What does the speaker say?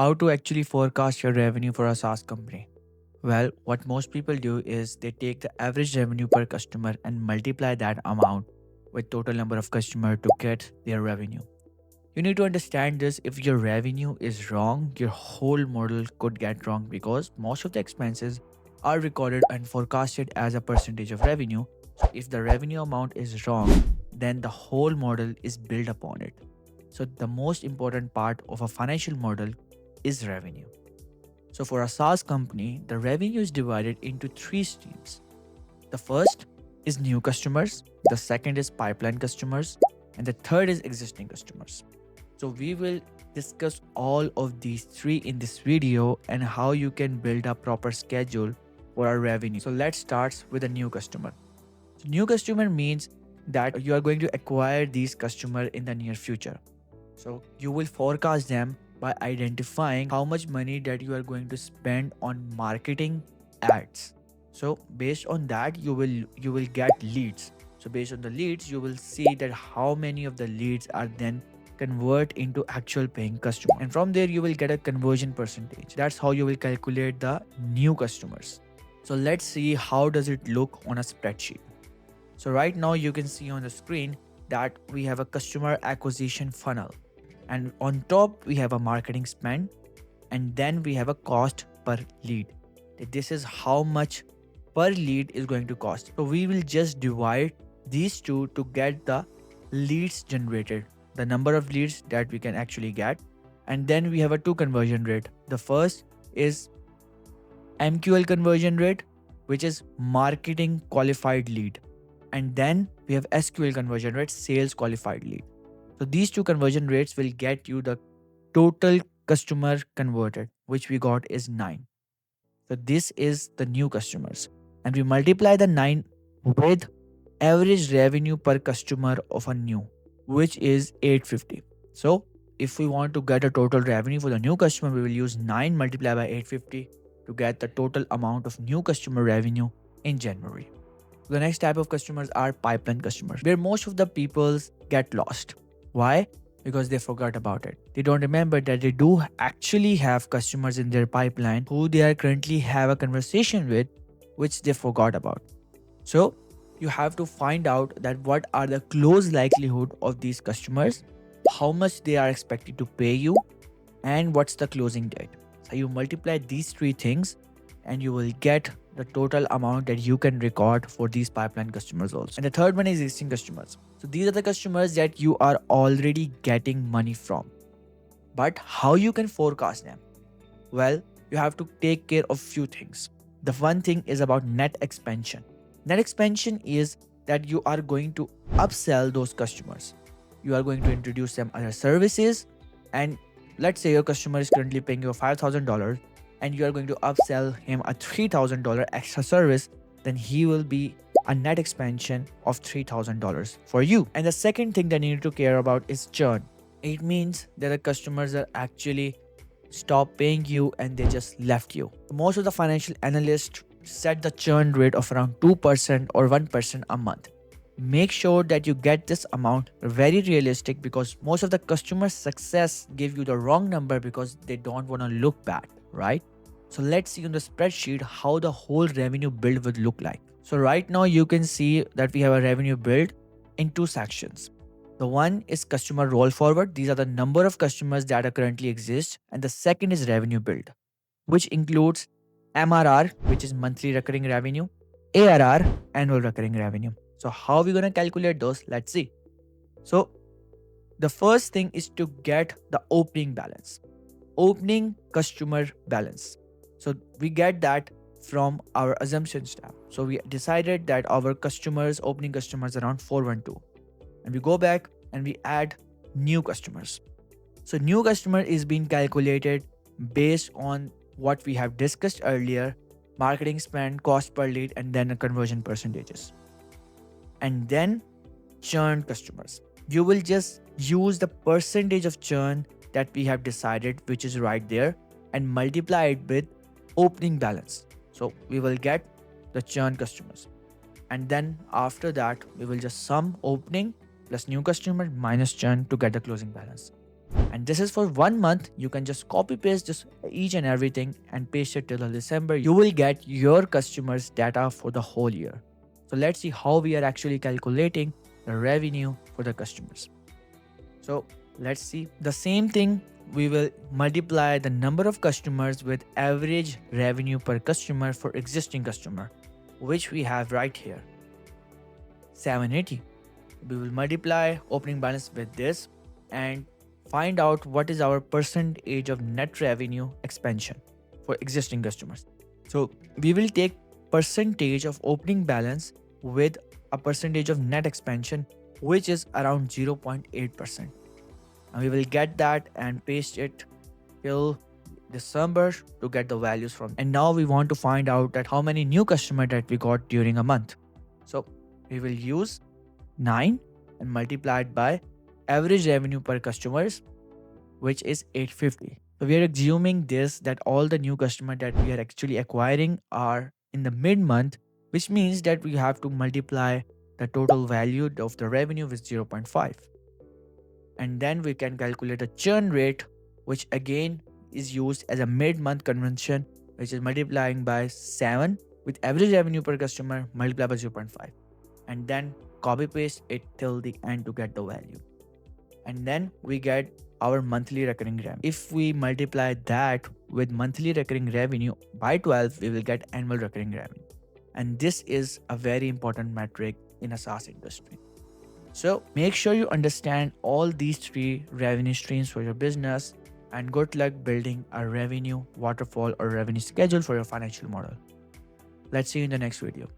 How to actually forecast your revenue for a SaaS company? Well, what most people do is they take the average revenue per customer and multiply that amount with total number of customer to get their revenue. You need to understand this. If your revenue is wrong, your whole model could get wrong because most of the expenses are recorded and forecasted as a percentage of revenue. So if the revenue amount is wrong, then the whole model is built upon it. So the most important part of a financial model is revenue. So for a SaaS company, the revenue is divided into three streams. The first is new customers, the second is pipeline customers, and the third is existing customers. So we will discuss all of these three in this video and how you can build a proper schedule for our revenue. So let's start with a new customer. So new customer means that you are going to acquire these customers in the near future. So you will forecast them by identifying how much money that you are going to spend on marketing ads. So based on that you will get leads. So based on the leads you will see that how many of the leads are then convert into actual paying customer, and from there you will get a conversion percentage. That's how you will calculate the new customers. So let's see how does it look on a spreadsheet. So right now you can see on the screen that we have a customer acquisition funnel, and on top we have a marketing spend, and then we have a cost per lead. This is how much per lead is going to cost. So we will just divide these two to get the leads generated, the number of leads that we can actually get. And then we have a two conversion rate. The first is MQL conversion rate, which is marketing qualified lead. And then we have SQL conversion rate, sales qualified lead. So these two conversion rates will get you the total customer converted, which we got is 9. So this is the new customers. And we multiply the 9 with average revenue per customer of a new, which is 850. So if we want to get a total revenue for the new customer, we will use 9 multiplied by 850 to get the total amount of new customer revenue in January. The next type of customers are pipeline customers, where most of the people get lost. Why? Because they forgot about it. They don't remember that they do actually have customers in their pipeline who they are currently have a conversation with, which they forgot about. So you have to find out that what are the close likelihood of these customers, how much they are expected to pay you, and what's the closing date. So you multiply these three things and you will get the total amount that you can record for these pipeline customers also. And the third one is existing customers. So these are the customers that you are already getting money from. But how you can forecast them? Well, you have to take care of few things. The one thing is about net expansion. Net expansion is that you are going to upsell those customers. You are going to introduce them other services, and let's say your customer is currently paying you $5,000 and you are going to upsell him a $3,000 extra service, then he will be a net expansion of $3,000 for you. And the second thing that you need to care about is churn. It means that the customers are actually stop paying you and they just left you. Most of the financial analysts set the churn rate of around 2% or 1% a month. Make sure that you get this amount very realistic, because most of the customer success give you the wrong number because they don't want to look bad, right? So let's see on the spreadsheet how the whole revenue build would look like. So right now you can see that we have a revenue build in two sections. The one is customer roll forward. These are the number of customers that are currently exist. And the second is revenue build, which includes MRR, which is monthly recurring revenue, ARR, annual recurring revenue. So how are we going to calculate those? Let's see. So the first thing is to get the opening balance, opening customer balance. So we get that from our assumptions tab. So we decided that our customers, opening customers around 412. And we go back and we add new customers. So new customer is being calculated based on what we have discussed earlier: marketing spend, cost per lead, and then the conversion percentages. And then churn customers. You will just use the percentage of churn that we have decided, which is right there, and multiply it with opening balance. So we will get the churn customers. And then after that, we will just sum opening plus new customer minus churn to get the closing balance. And this is for 1 month. You can just copy paste just each and everything and paste it till December. You will get your customers data for the whole year. So let's see how we are actually calculating the revenue for the customers. So let's see the same thing. We will multiply the number of customers with average revenue per customer for existing customer, which we have right here, 780. We will multiply opening balance with this and find out what is our percentage of net revenue expansion for existing customers. So we will take percentage of opening balance with a percentage of net expansion, which is around 0.8%. And we will get that and paste it till December to get the values from. And now we want to find out that how many new customer that we got during a month. So we will use 9 and multiply it by average revenue per customers, which is 850. So we are assuming this that all the new customer that we are actually acquiring are in the mid month, which means that we have to multiply the total value of the revenue with 0.5. And then we can calculate a churn rate, which again is used as a mid-month convention, which is multiplying by 7 with average revenue per customer multiplied by 0.5, and then copy paste it till the end to get the value. And then we get our monthly recurring revenue. If we multiply that with monthly recurring revenue by 12, we will get annual recurring revenue. And this is a very important metric in a SaaS industry. So make sure you understand all these 3 revenue streams for your business, and good luck building a revenue waterfall or revenue schedule for your financial model. Let's see you in the next video.